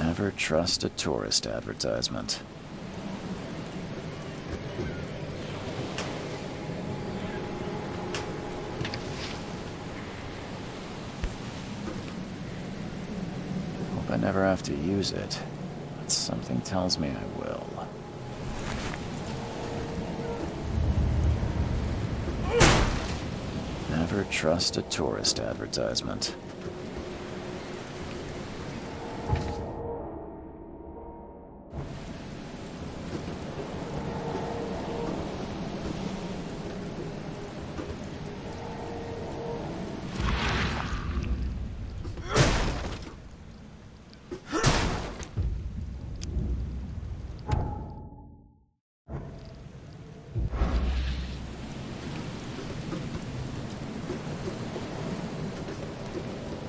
Never trust a tourist advertisement. Hope I never have to use it, but something tells me I will. Never trust a tourist advertisement.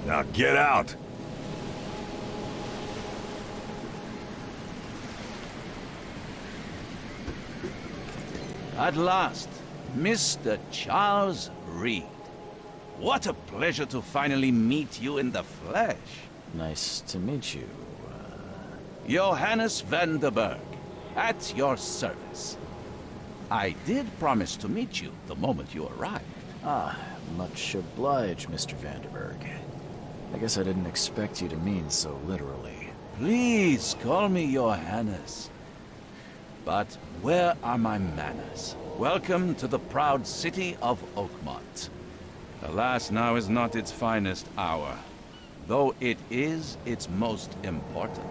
Now get out! At last, Mr. Charles Reed. What a pleasure to finally meet you in the flesh. Nice to meet you. Johannes van der Berg, at your service. I did promise to meet you the moment you arrived. Ah, much obliged, Mr. Vanderberg. I guess I didn't expect you to mean so literally. Please call me Johannes. But where are my manners? Welcome to the proud city of Oakmont. Alas, now is not its finest hour, though it is its most important.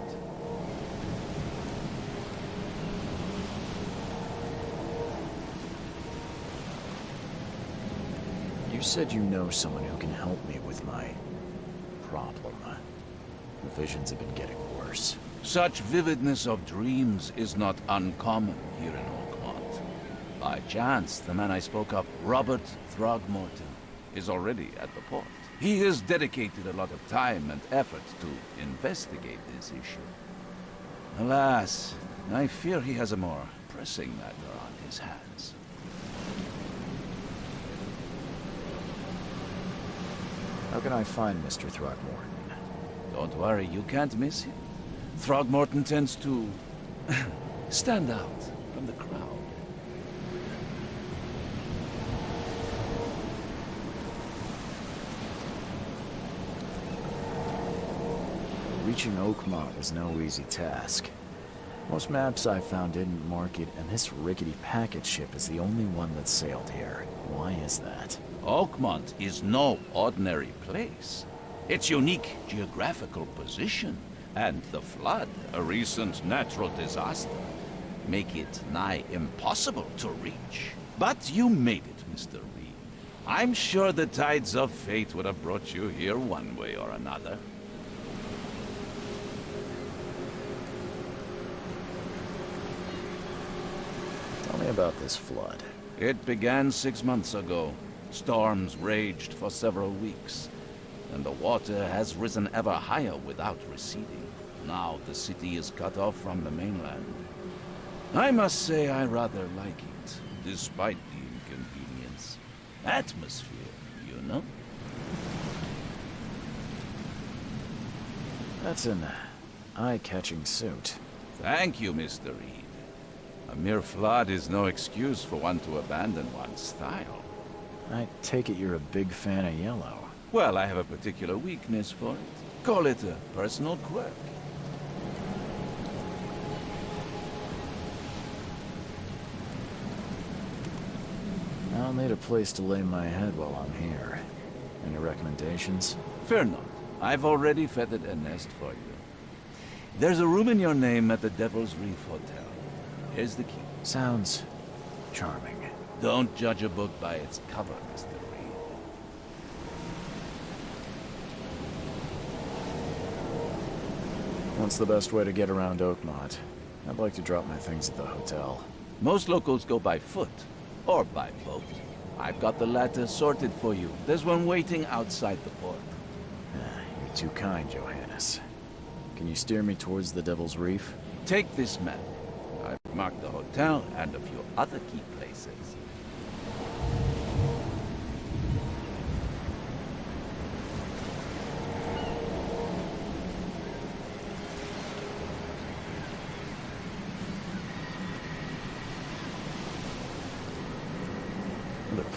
You said you know someone who can help me with my problem. The visions have been getting worse. Such vividness of dreams is not uncommon here in Oakmont. By chance, the man I spoke of, Robert Throgmorton, is already at the port. He has dedicated a lot of time and effort to investigate this issue. Alas, I fear he has a more pressing matter on his hands. How can I find Mr. Throgmorton? Don't worry, you can't miss him. Throgmorton tends to stand out from the crowd. Reaching Oakmont was no easy task. Most maps I found didn't mark it, and this rickety packet ship is the only one that sailed here. Why is that? Oakmont is no ordinary place. Its unique geographical position and the flood, a recent natural disaster, make it nigh impossible to reach. But you made it, Mr. Reed. I'm sure the tides of fate would have brought you here one way or another. Tell me about this flood. It began 6 months ago. Storms raged for several weeks, and the water has risen ever higher without receding. Now the city is cut off from the mainland. I must say I rather like it, despite the inconvenience. Atmosphere, you know? That's an eye-catching suit. Thank you, Mr. Reed. A mere flood is no excuse for one to abandon one's style. I take it you're a big fan of yellow. Well, I have a particular weakness for it. Call it a personal quirk. I'll need a place to lay my head while I'm here. Any recommendations? Fear not. I've already feathered a nest for you. There's a room in your name at the Devil's Reef Hotel. Here's the key. Sounds charming. Don't judge a book by its cover, Mr. Reed. What's the best way to get around Oakmont? I'd like to drop my things at the hotel. Most locals go by foot, or by boat. I've got the latter sorted for you. There's one waiting outside the port. You're too kind, Johannes. Can you steer me towards the Devil's Reef? Take this map. I've marked the hotel and a few other key places.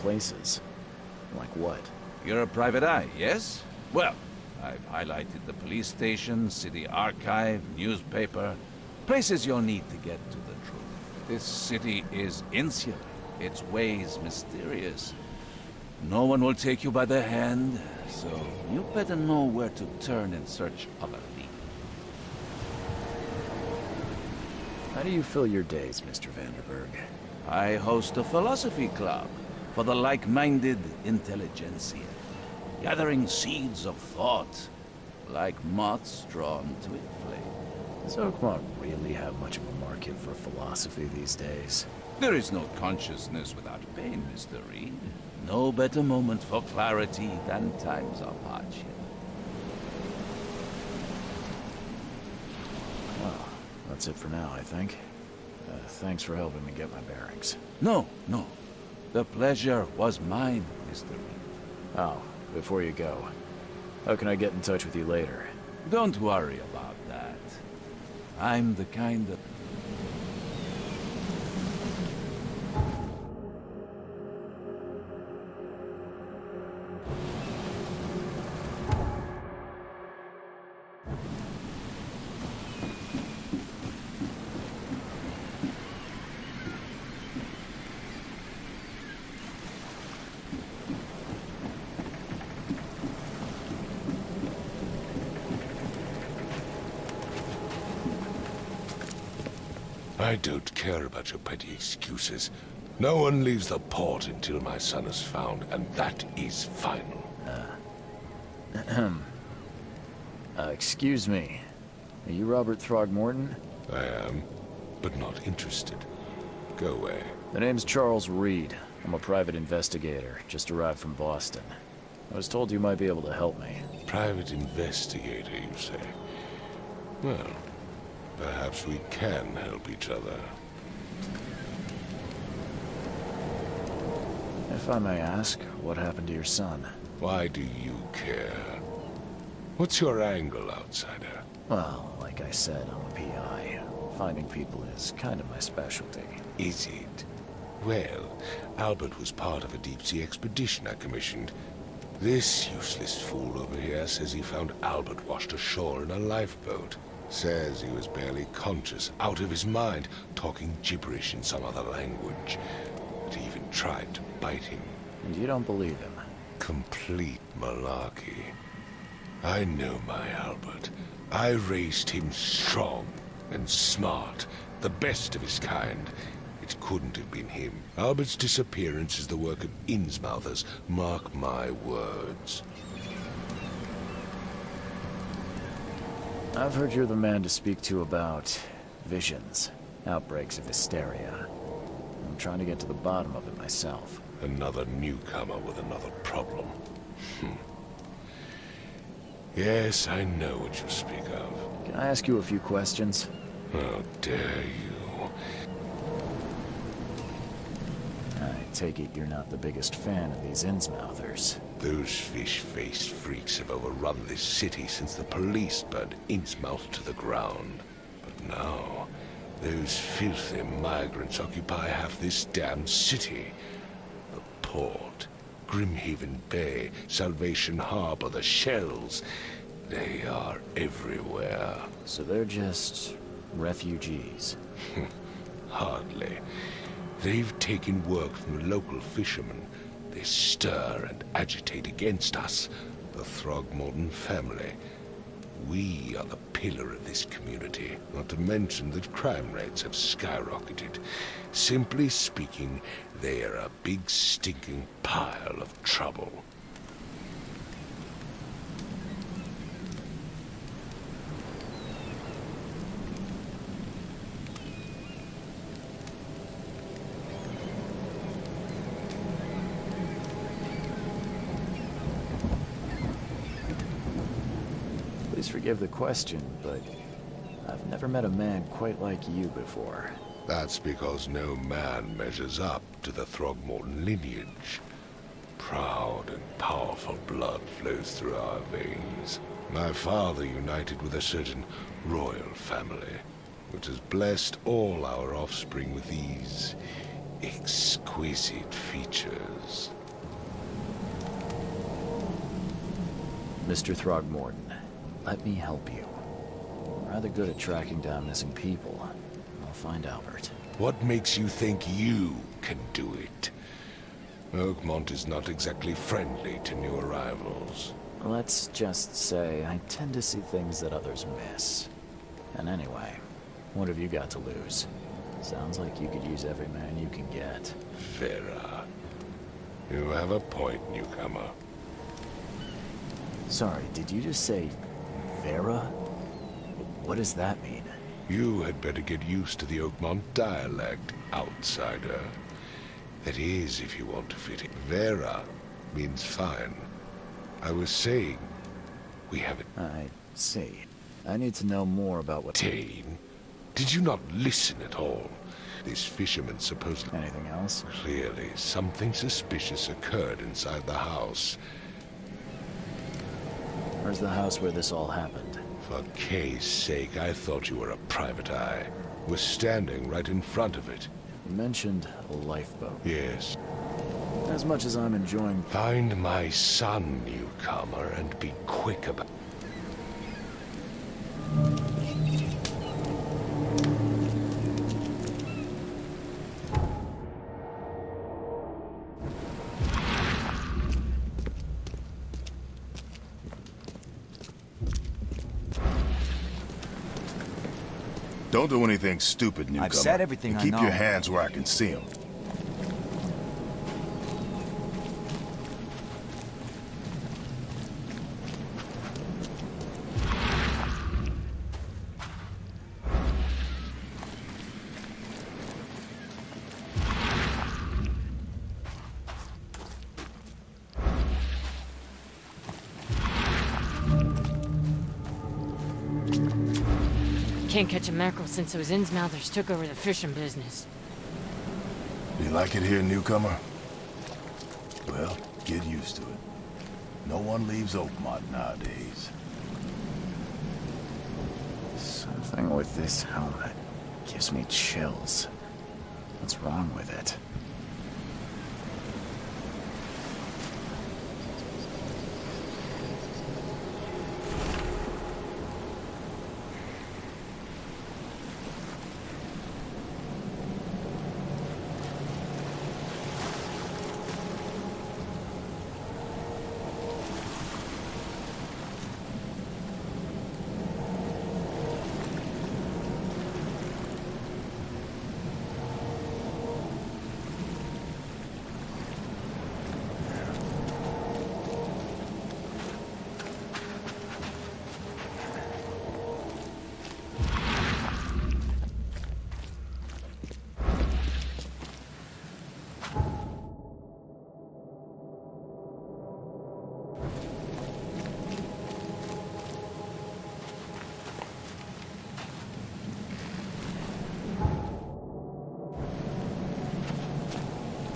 places. Like what? You're a private eye, yes? Well, I've highlighted the police station, city archive, newspaper. Places you'll need to get to the truth. This city is insular, its ways mysterious. No one will take you by the hand, so you better know where to turn in search of a lead. How do you fill your days, Mr. Vanderberg? I host a philosophy club for the like-minded intelligentsia, gathering seeds of thought, like moths drawn to a flame. Does Oakmont really have much of a market for philosophy these days? There is no consciousness without pain, Mr. Reed. No better moment for clarity than times of hardship. Well, that's it for now, I think. Thanks for helping me get my bearings. No. The pleasure was mine, Mr. Reed. Oh, before you go, how can I get in touch with you later? Don't worry about that. I'm the kind of... I don't care about your petty excuses. No one leaves the port until my son is found, and that is final. Excuse me. Are you Robert Throgmorton? I am, but not interested. Go away. The name's Charles Reed. I'm a private investigator, just arrived from Boston. I was told you might be able to help me. Private investigator, you say? Well, perhaps we can help each other. If I may ask, what happened to your son? Why do you care? What's your angle, outsider? Well, like I said, I'm a PI. Finding people is kind of my specialty. Is it? Well, Albert was part of a deep-sea expedition I commissioned. This useless fool over here says he found Albert washed ashore in a lifeboat. Says he was barely conscious, out of his mind, talking gibberish in some other language. But he even tried to bite him. And you don't believe him? Complete malarkey. I know my Albert. I raised him strong and smart, the best of his kind. It couldn't have been him. Albert's disappearance is the work of Innsmouthers, mark my words. I've heard you're the man to speak to about visions, outbreaks of hysteria. I'm trying to get to the bottom of it myself. Another newcomer with another problem. Yes, I know what you speak of. Can I ask you a few questions? How dare you? I take it you're not the biggest fan of these Innsmouthers. Those fish-faced freaks have overrun this city since the police burned Innsmouth to the ground. But now, those filthy migrants occupy half this damn city. The port, Grimhaven Bay, Salvation Harbor, the shells. They are everywhere. So they're just refugees. Hardly. They've taken work from the local fishermen. They stir and agitate against us, the Throgmorton family. We are the pillar of this community, not to mention that crime rates have skyrocketed. Simply speaking, they are a big stinking pile of trouble. Please forgive the question, but I've never met a man quite like you before. That's because no man measures up to the Throgmorton lineage. Proud and powerful blood flows through our veins. My father united with a certain royal family, which has blessed all our offspring with these exquisite features. Mr. Throgmorton, let me help you. I'm rather good at tracking down missing people. I'll find Albert. What makes you think you can do it? Oakmont is not exactly friendly to new arrivals. Let's just say I tend to see things that others miss. And anyway, what have you got to lose? Sounds like you could use every man you can get. Vera. You have a point, newcomer. Sorry, did you just say Vera? What does that mean? You had better get used to the Oakmont dialect, outsider. That is, if you want to fit in. Vera means fine. I was saying, we have a I see. I need to know more about what... Tane. Did you not listen at all? This fisherman supposedly... Anything else? Clearly, something suspicious occurred inside the house. Where's the house where this all happened? For Kay's sake, I thought you were a private eye. Was standing right in front of it. You mentioned a lifeboat. Yes. As much as I'm enjoying... Find my son, newcomer, and be quick about... Don't do anything stupid, newcomer. I've said everything and I keep know. your hands where I can see them. Can't catch a mackerel since those Innsmouthers took over the fishing business. You like it here, newcomer? Well, get used to it. No one leaves Oakmont nowadays. Something with this helmet gives me chills. What's wrong with it?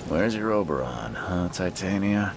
Where's your Oberon, huh, Titania?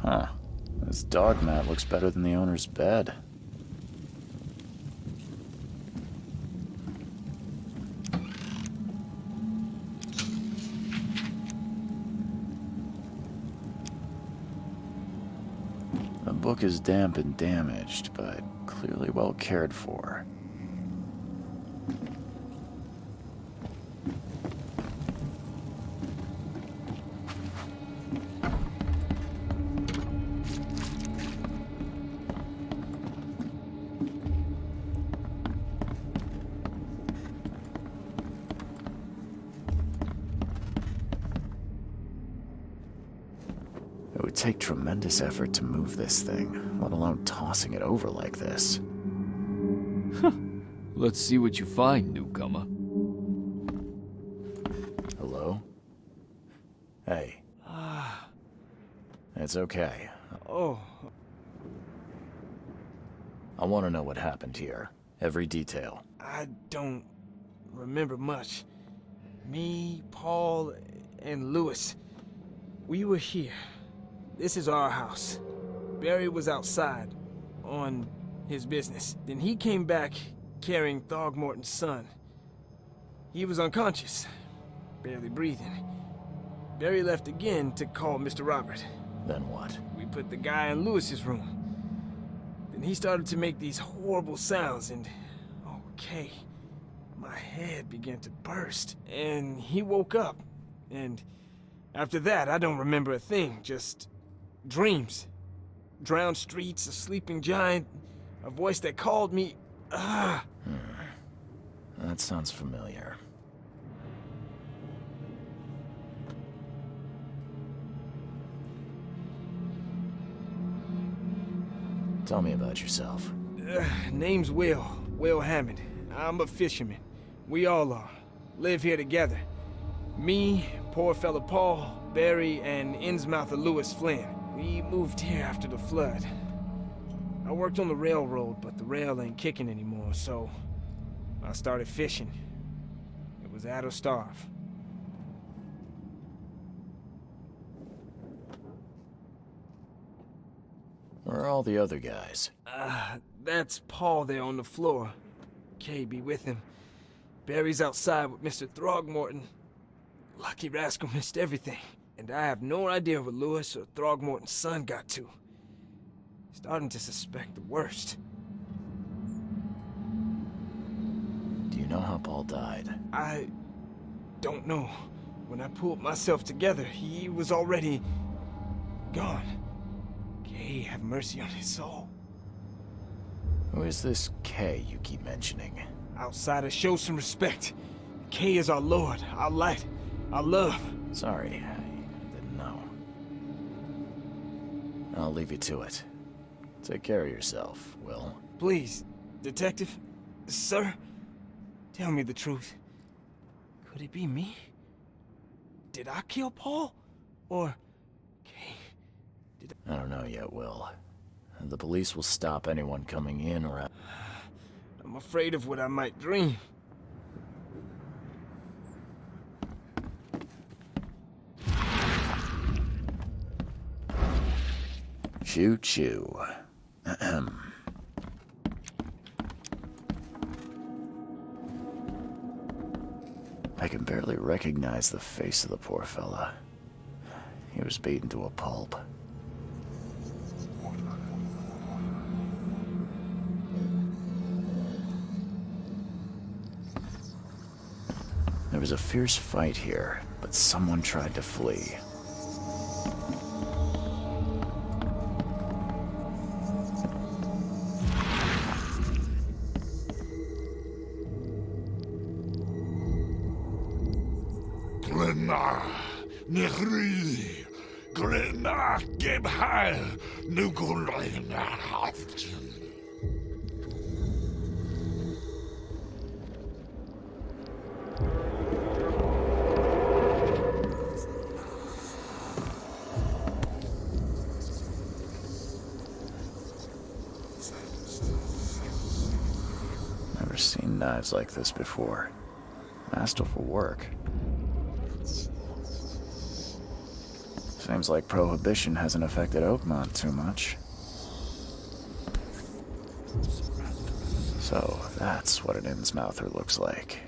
Huh. This dog mat looks better than the owner's bed. The book is damp and damaged, but clearly well cared for. take tremendous effort to move this thing, let alone tossing it over like this. Let's see what you find, newcomer. Hello? Hey. It's okay. Oh, I want to know what happened here. Every detail. I don't remember much. Me, Paul, and Lewis, we were here. This is our house. Barry was outside, on his business. Then he came back carrying Throgmorton's son. He was unconscious, barely breathing. Barry left again to call Mr. Robert. Then what? We put the guy in Lewis's room. Then he started to make these horrible sounds and... okay. My head began to burst, and he woke up. And after that, I don't remember a thing, just dreams. Drowned streets, a sleeping giant, a voice that called me. That sounds familiar. Tell me about yourself. Name's Will Hammond. I'm a fisherman. We all are. Live here together. Me, poor fella Paul, Barry, and Innsmouther Lewis Flynn. We moved here after the flood. I worked on the railroad, but the rail ain't kicking anymore, so I started fishing. It was add or starve. Where are all the other guys? That's Paul there on the floor. Kay be with him. Barry's outside with Mr. Throgmorton. Lucky rascal missed everything. And I have no idea what Lewis or Throgmorton's son got to. Starting to suspect the worst. Do you know how Paul died? I don't know. When I pulled myself together, he was already gone. Kay have mercy on his soul. Who is this K you keep mentioning? Outsiders, show some respect. Kay is our lord, our light, our love. Sorry, I didn't know. I'll leave you to it. Take care of yourself, Will. Please, detective, sir, tell me the truth. Could it be me? Did I kill Paul? Or Kay? I don't know yet, Will. The police will stop anyone coming in or out. I'm afraid of what I might dream. Choo choo. I can barely recognize the face of the poor fella. He was beaten to a pulp. There was a fierce fight here, but someone tried to flee. Glenna, Nehri, Glenna, Gebhal, Nugulayna. Never seen knives like this before. Masterful work. Seems like Prohibition hasn't affected Oakmont too much. So, that's what an Innsmouther looks like.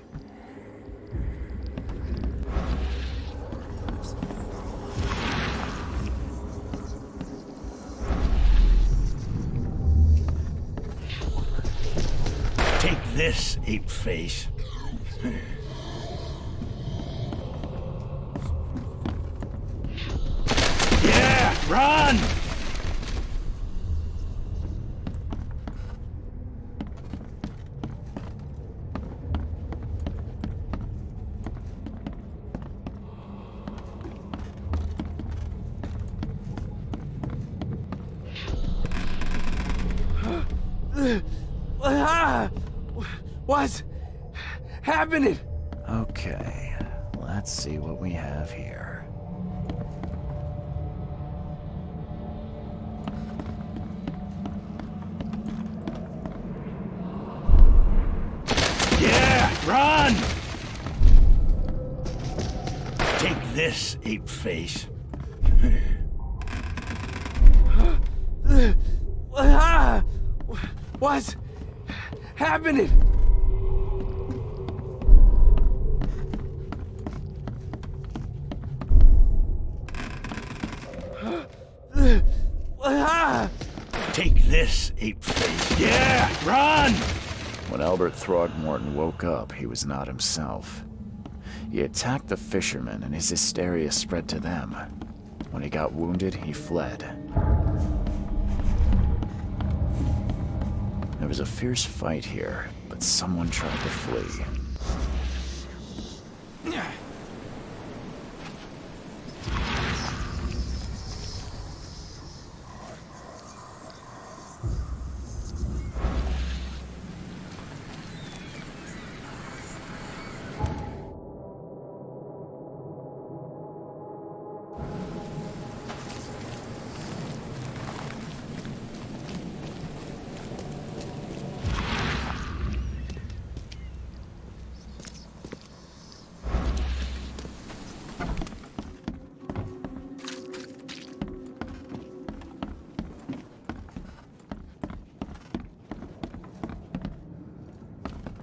Take this, ape-face. Yeah, run! What's happening? Okay, let's see what we have here. Yeah, run! Take this, ape face. What's happening? Take this, ape face. Yeah, run! When Albert Throgmorton woke up, he was not himself. He attacked the fishermen, and his hysteria spread to them. When he got wounded, he fled. There was a fierce fight here, but someone tried to flee.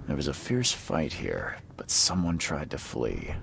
There was a fierce fight here, but someone tried to flee.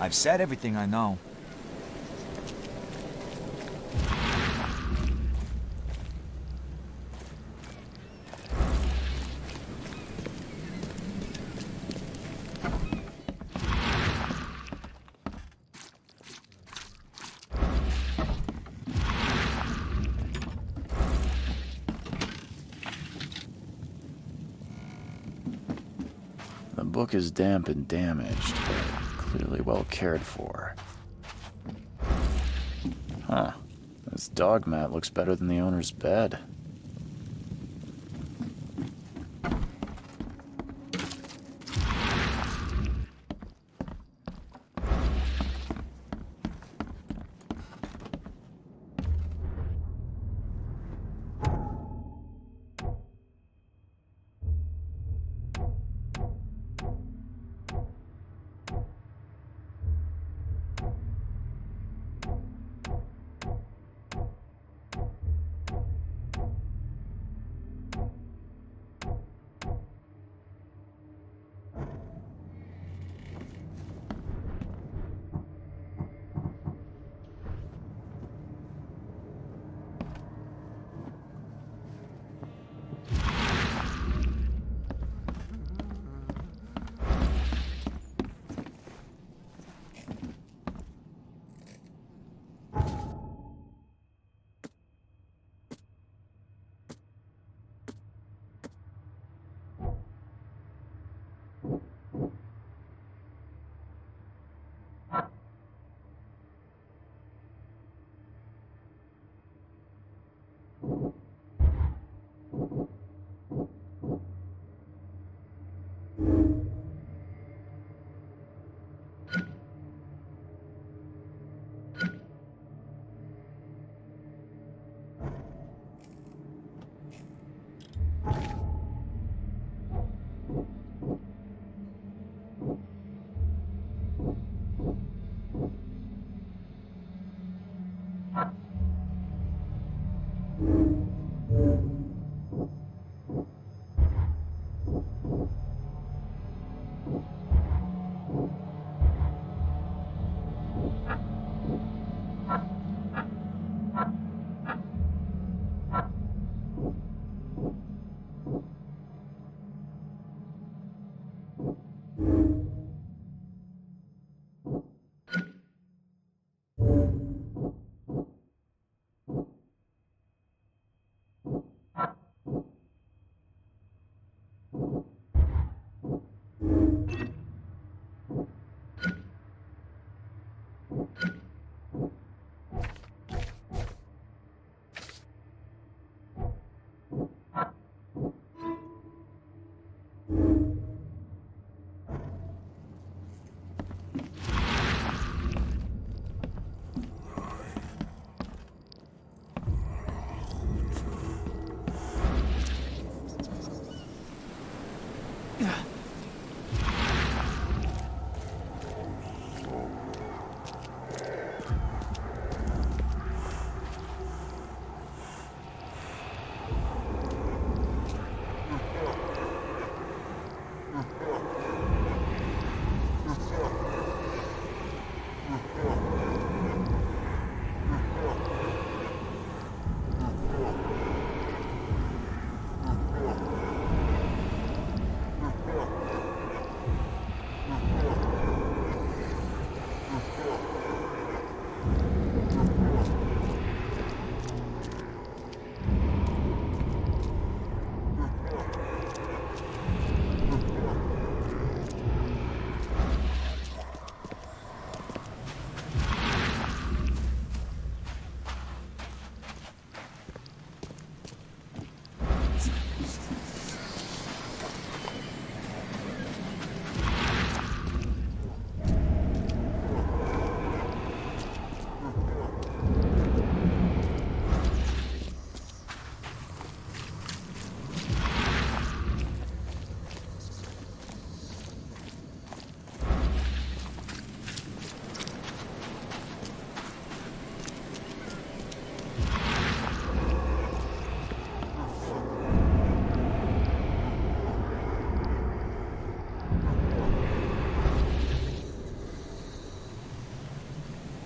I've said everything I know. The book is damp and damaged, but clearly well cared for. Huh. This dog mat looks better than the owner's bed.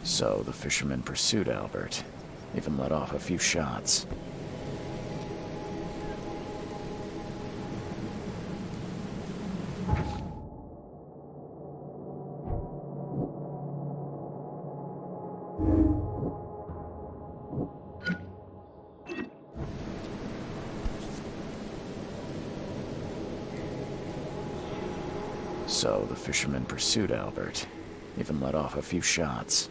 So the fisherman pursued Albert, even let off a few shots. So the fisherman pursued Albert, even let off a few shots.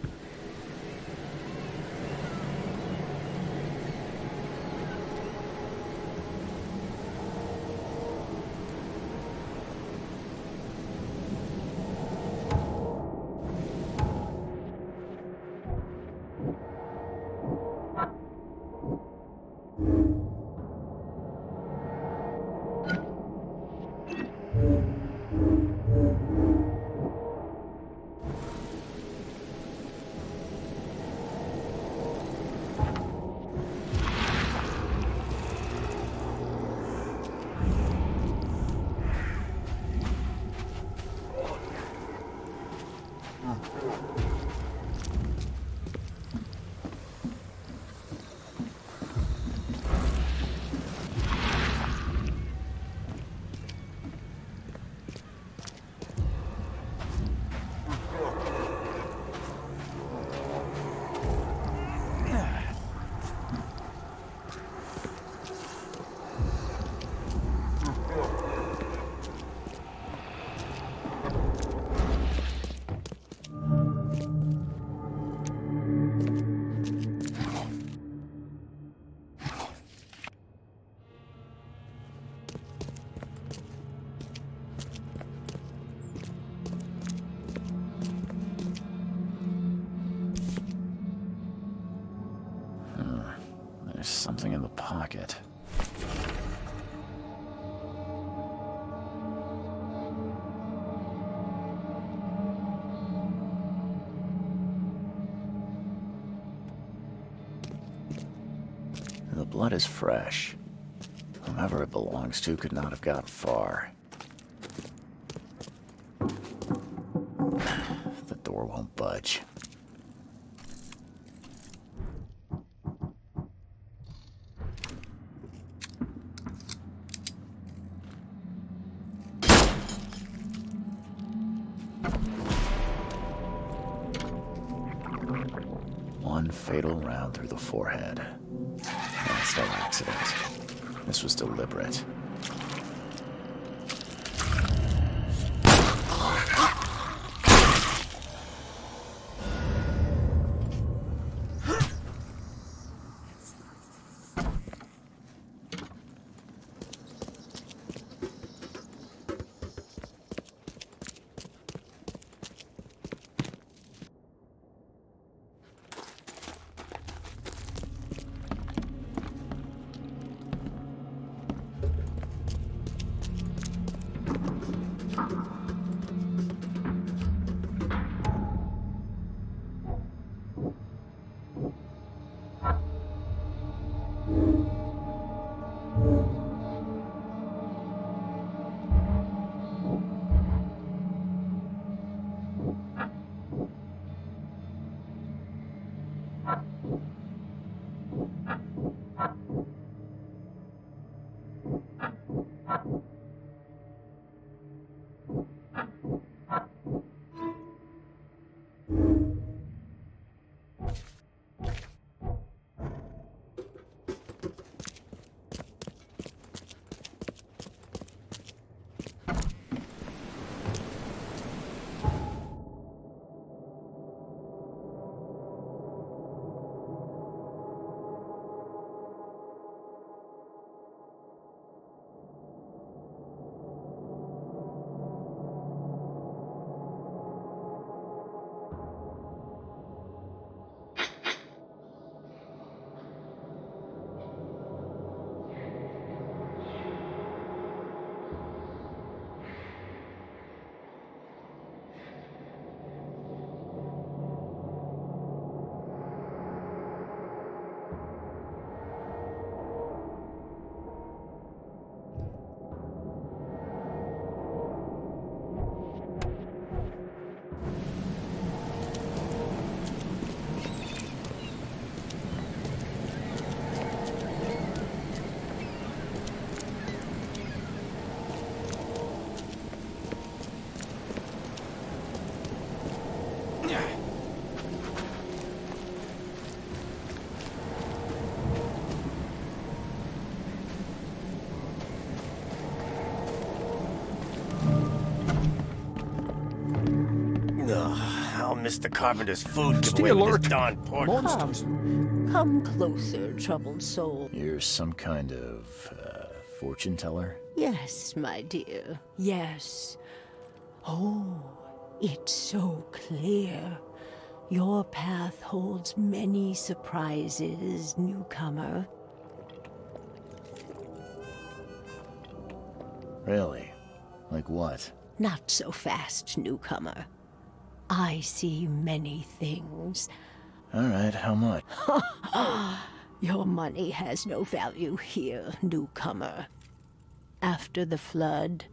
There's something in the pocket. The blood is fresh. Whomever it belongs to could not have got far. The door won't budge. One fatal round through the forehead. That's no accident. This was deliberate. Mr. Carpenter's food giveaway with this darn pork. Come closer, troubled soul. You're some kind of, fortune teller? Yes, my dear, yes. Oh, it's so clear. Your path holds many surprises, newcomer. Really? Like what? Not so fast, newcomer. I see many things. Alright, how much? Your money has no value here, newcomer. After the flood,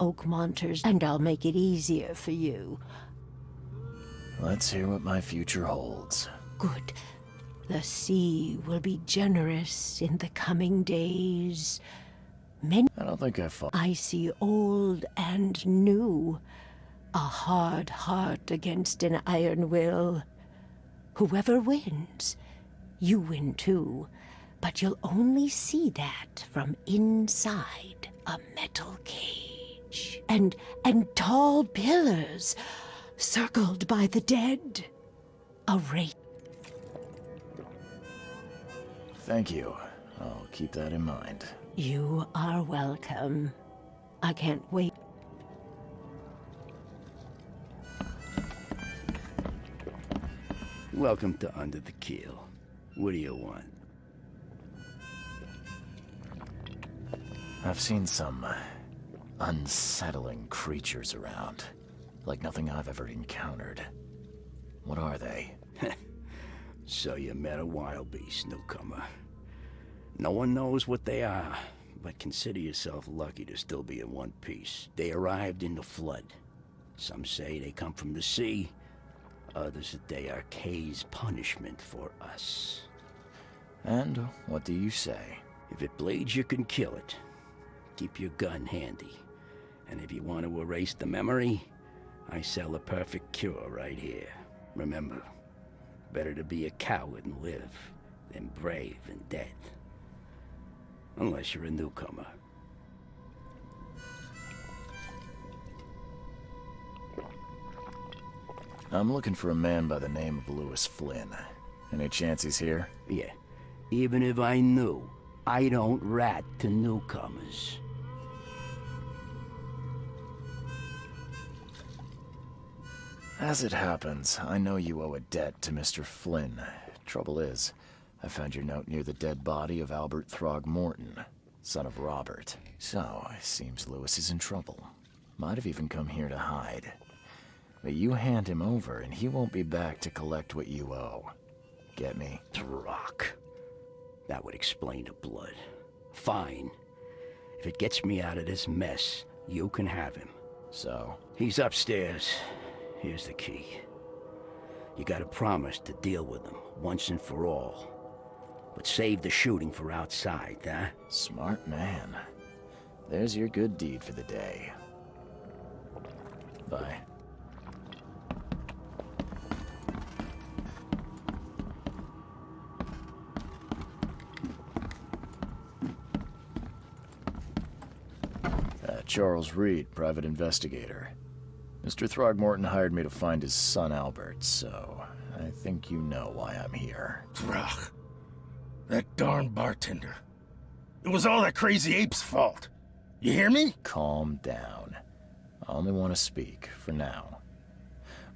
Oakmonters, and I'll make it easier for you. Let's hear what my future holds. Good. The sea will be generous in the coming days. Many I don't think I fought. I see old and new. A hard heart against an iron will. Whoever wins, you win too. But you'll only see that from inside a metal cage. And tall pillars, circled by the dead. A wraith. Thank you. I'll keep that in mind. You are welcome. I can't wait. Welcome to Under the Keel. What do you want? I've seen some unsettling creatures around. Like nothing I've ever encountered. What are they? So you met a wild beast, newcomer. No one knows what they are, but consider yourself lucky to still be in one piece. They arrived in the flood. Some say they come from the sea. Others that they are Kay's punishment for us. And what do you say? If it bleeds, you can kill it. Keep your gun handy. And if you want to erase the memory, I sell a perfect cure right here. Remember, better to be a coward and live than brave and dead. Unless you're a newcomer. I'm looking for a man by the name of Lewis Flynn. Any chance he's here? Yeah. Even if I knew, I don't rat to newcomers. As it happens, I know you owe a debt to Mr. Flynn. Trouble is, I found your note near the dead body of Albert Throgmorton, son of Robert. So, it seems Lewis is in trouble. Might have even come here to hide. But you hand him over, and he won't be back to collect what you owe. Get me? Rock. That would explain the blood. Fine. If it gets me out of this mess, you can have him. So? He's upstairs. Here's the key. You gotta promise to deal with him, once and for all. But save the shooting for outside, huh? Smart man. There's your good deed for the day. Bye. Charles Reed, private investigator. Mr. Throgmorton hired me to find his son Albert, so I think you know why I'm here. Throg. That darn bartender. It was all that crazy ape's fault. You hear me? Calm down. I only want to speak, for now.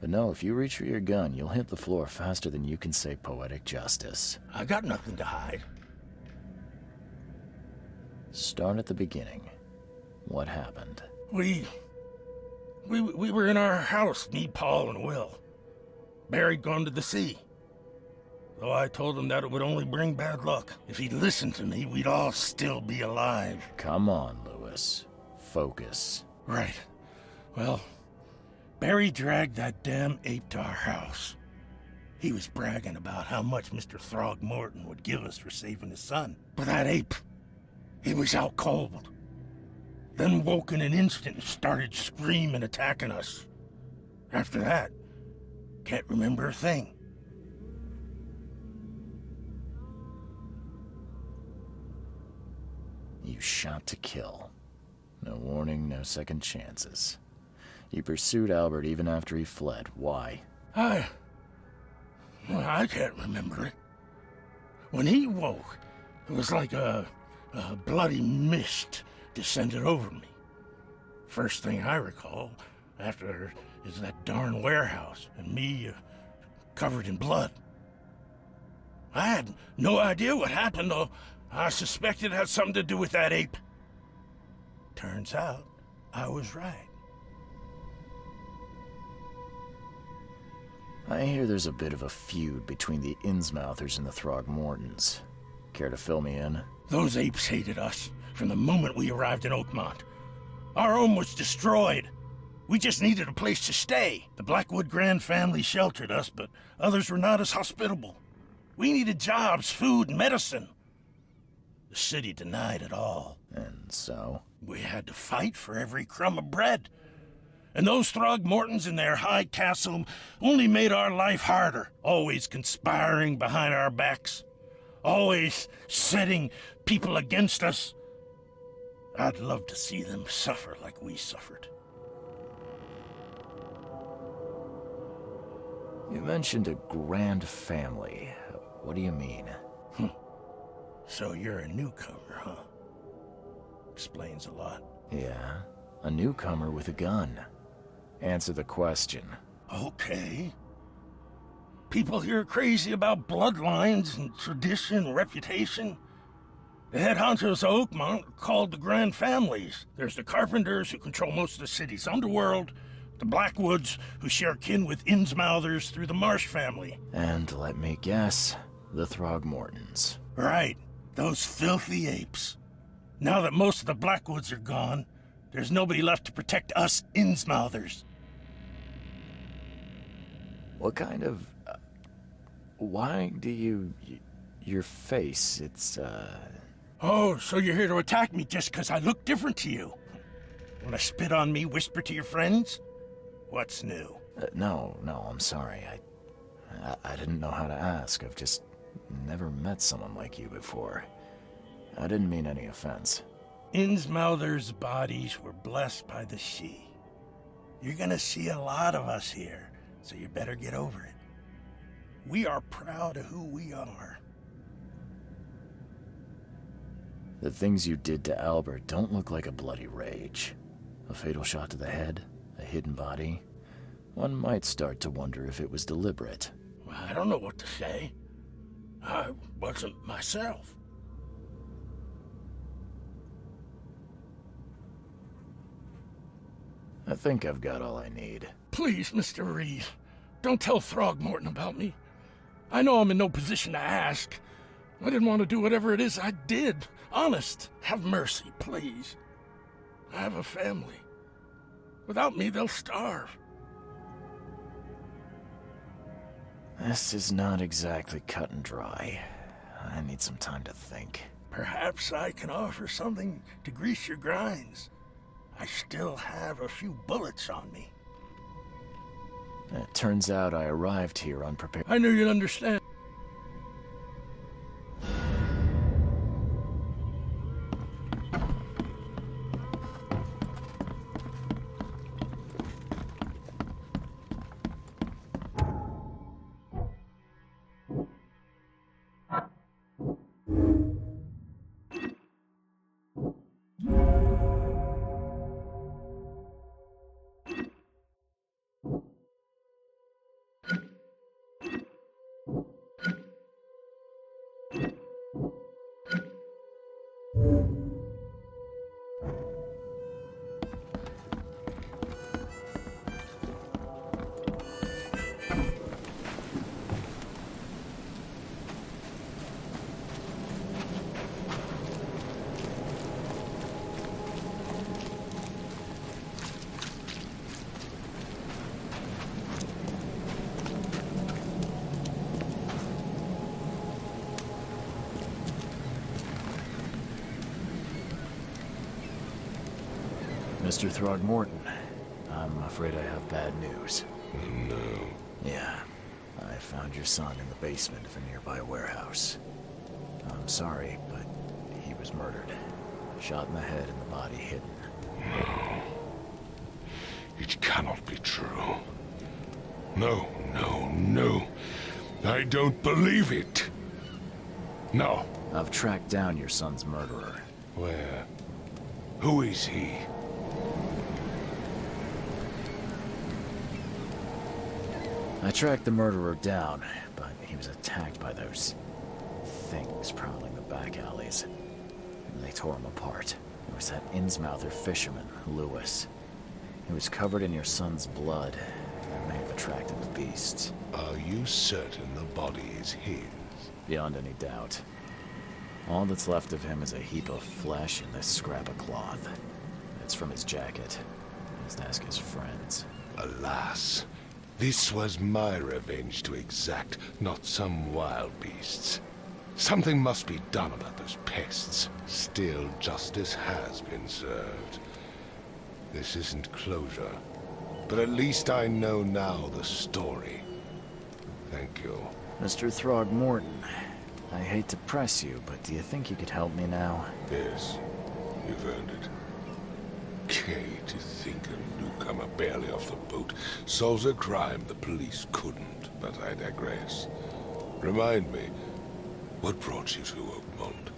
But no, if you reach for your gun, you'll hit the floor faster than you can say poetic justice. I got nothing to hide. Start at the beginning. What happened? We were in our house, me, Paul, and Will. Barry'd gone to the sea. So I told him that it would only bring bad luck. If he'd listened to me, we'd all still be alive. Come on, Lewis. Focus. Right. Well, Barry dragged that damn ape to our house. He was bragging about how much Mr. Throgmorton would give us for saving his son. But that ape, he was out cold. Then woke in an instant and started screaming, attacking us. After that, can't remember a thing. You shot to kill. No warning, no second chances. You pursued Albert even after he fled. Why? I can't remember it. When he woke, it was like a bloody mist descended over me. First thing I recall after is that darn warehouse and me covered in blood. I had no idea what happened, though. I suspected it had something to do with that ape. Turns out, I was right. I hear there's a bit of a feud between the Innsmouthers and the Throgmortons. Care to fill me in? Those apes hated us from the moment we arrived in Oakmont. Our home was destroyed. We just needed a place to stay. The Blackwood Grand family sheltered us, but others were not as hospitable. We needed jobs, food, and medicine. The city denied it all. And so? We had to fight for every crumb of bread. And those Throgmortons in their high castle only made our life harder, always conspiring behind our backs, always setting people against us. I'd love to see them suffer like we suffered. You mentioned a grand family. What do you mean? So you're a newcomer, huh? Explains a lot. Yeah, a newcomer with a gun. Answer the question. Okay. People here are crazy about bloodlines and tradition and reputation. The head honchos of Oakmont are called the Grand Families. There's the Carpenters, who control most of the city's underworld, the Blackwoods, who share kin with Innsmouthers through the Marsh family. And let me guess, the Throgmortons. Right, those filthy apes. Now that most of the Blackwoods are gone, there's nobody left to protect us Innsmouthers. What kind of... why do you... your face, it's, Oh, so you're here to attack me just because I look different to you? Wanna spit on me, whisper to your friends? What's new? No, I'm sorry. I didn't know how to ask. I've just never met someone like you before. I didn't mean any offense. Innsmouthers' bodies were blessed by the sea. You're gonna see a lot of us here, so you better get over it. We are proud of who we are. The things you did to Albert don't look like a bloody rage. A fatal shot to the head, a hidden body. One might start to wonder if it was deliberate. I don't know what to say. I wasn't myself. I think I've got all I need. Please, Mr. Reed, don't tell Throgmorton about me. I know I'm in no position to ask. I didn't want to do whatever it is I did. Honest, have mercy, please. I have a family. Without me, they'll starve. This is not exactly cut and dry. I need some time to think. Perhaps I can offer something to grease your grinds. I still have a few bullets on me. It turns out I arrived here unprepared. I knew you'd understand. Mr. Throgmorton, I'm afraid I have bad news. No. Yeah, I found your son in the basement of a nearby warehouse. I'm sorry, but he was murdered. Shot in the head and the body hidden. No. It cannot be true. No, no, no. I don't believe it. No. I've tracked down your son's murderer. Where? Who is he? I tracked the murderer down, but he was attacked by those things prowling the back alleys. And they tore him apart. It was that Innsmouther fisherman, Lewis. He was covered in your son's blood. That may have attracted the beasts. Are you certain the body is his? Beyond any doubt. All that's left of him is a heap of flesh and this scrap of cloth. It's from his jacket. He must ask his friends. Alas. This was my revenge to exact, not some wild beast's. Something must be done about those pests. Still, justice has been served. This isn't closure, but at least I know now the story. Thank you. Mr. Throgmorton, I hate to press you, but do you think you could help me now? Yes, you've earned it. Okay, to think a newcomer barely off the boat solves a crime the police couldn't, but I digress. Remind me, what brought you to Oakmont?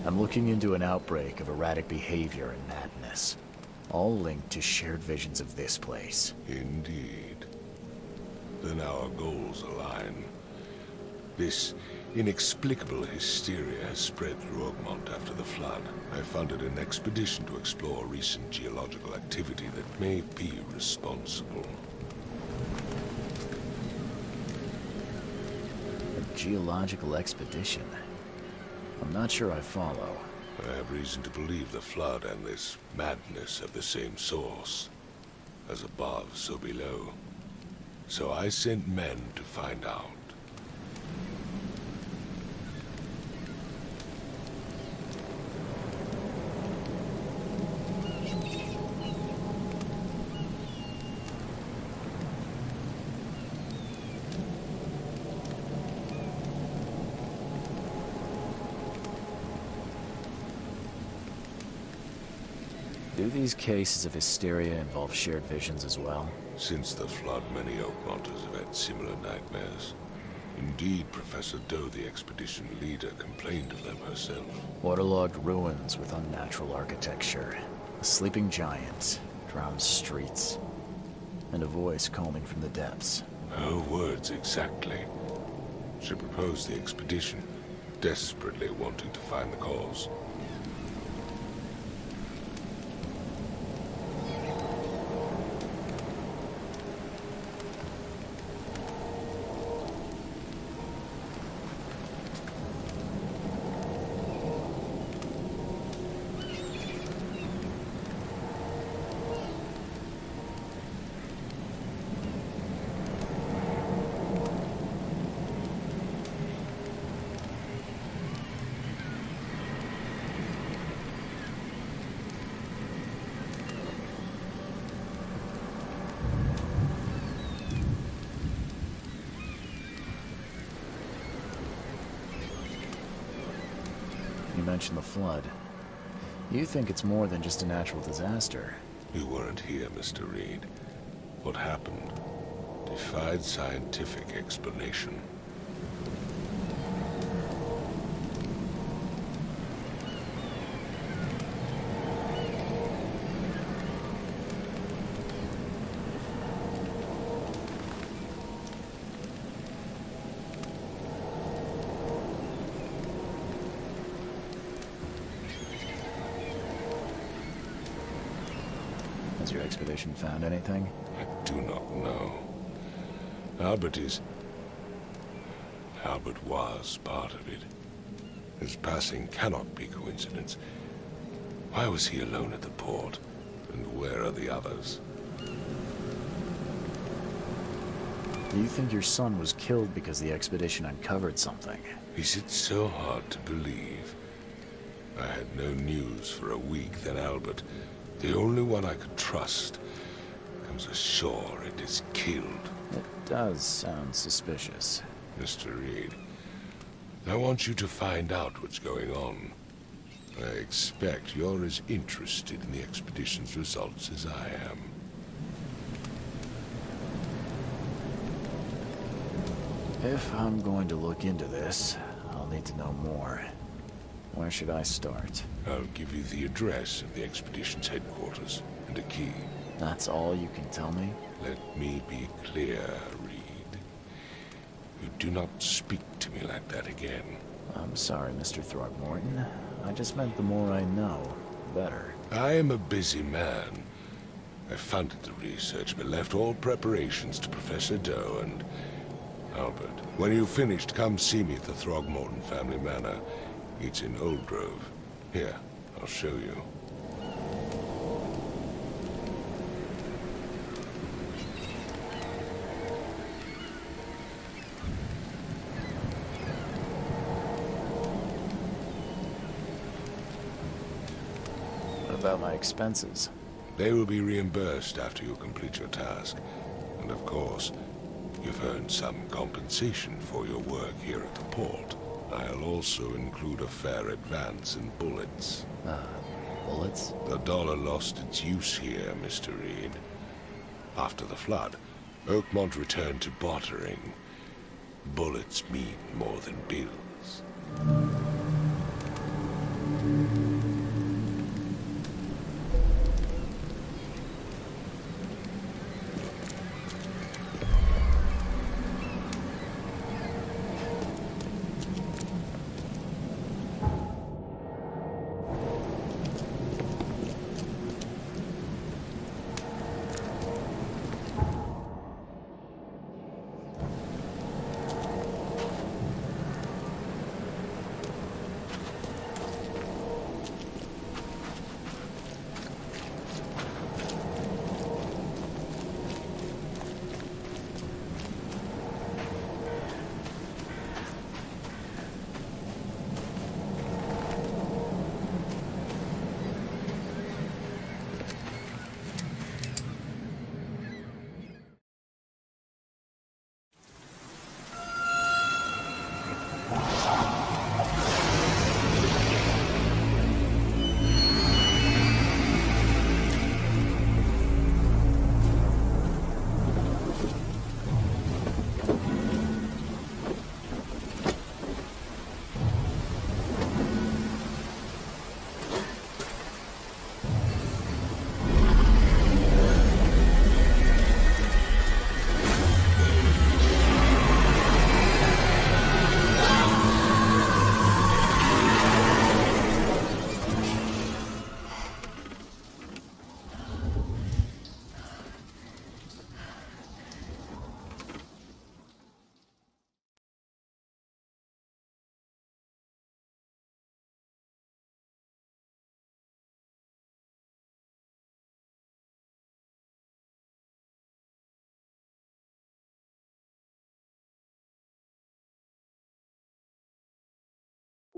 I'm looking into an outbreak of erratic behavior and madness, all linked to shared visions of this place. Indeed. Then our goals align. This inexplicable hysteria has spread through Oakmont after the flood. I funded an expedition to explore recent geological activity that may be responsible. A geological expedition? I'm not sure I follow. I have reason to believe the flood and this madness have the same source. As above, so below. So I sent men to find out. Do these cases of hysteria involve shared visions as well? Since the flood, many Oakmonters have had similar nightmares. Indeed, Professor Doe, the expedition leader, complained of them herself. Waterlogged ruins with unnatural architecture, a sleeping giant, drowned streets, and a voice calling from the depths. Her words exactly. She proposed the expedition, desperately wanting to find the cause. You mentioned the flood. You think it's more than just a natural disaster. You weren't here, Mr. Reed. What happened defied scientific explanation. Has your expedition found anything? I do not know. Albert was part of it. His passing cannot be coincidence. Why was he alone at the port? And where are the others? Do you think your son was killed because the expedition uncovered something? Is it so hard to believe? I had no news for a week, then Albert, the only one I could trust, comes ashore and is killed. It does sound suspicious. Mr. Reed, I want you to find out what's going on. I expect you're as interested in the expedition's results as I am. If I'm going to look into this, I'll need to know more. Where should I start? I'll give you the address of the expedition's headquarters and a key. That's all you can tell me? Let me be clear, Reed. You do not speak to me like that again. I'm sorry, Mr. Throgmorton. I just meant the more I know, the better. I am a busy man. I funded the research, but left all preparations to Professor Doe and Albert. When you've finished, come see me at the Throgmorton family manor. It's in Old Grove. Here, I'll show you. What about my expenses? They will be reimbursed after you complete your task. And of course, you've earned some compensation for your work here at the port. I'll also include a fair advance in bullets. Bullets? The dollar lost its use here, Mr. Reed. After the flood, Oakmont returned to bartering. Bullets mean more than bills.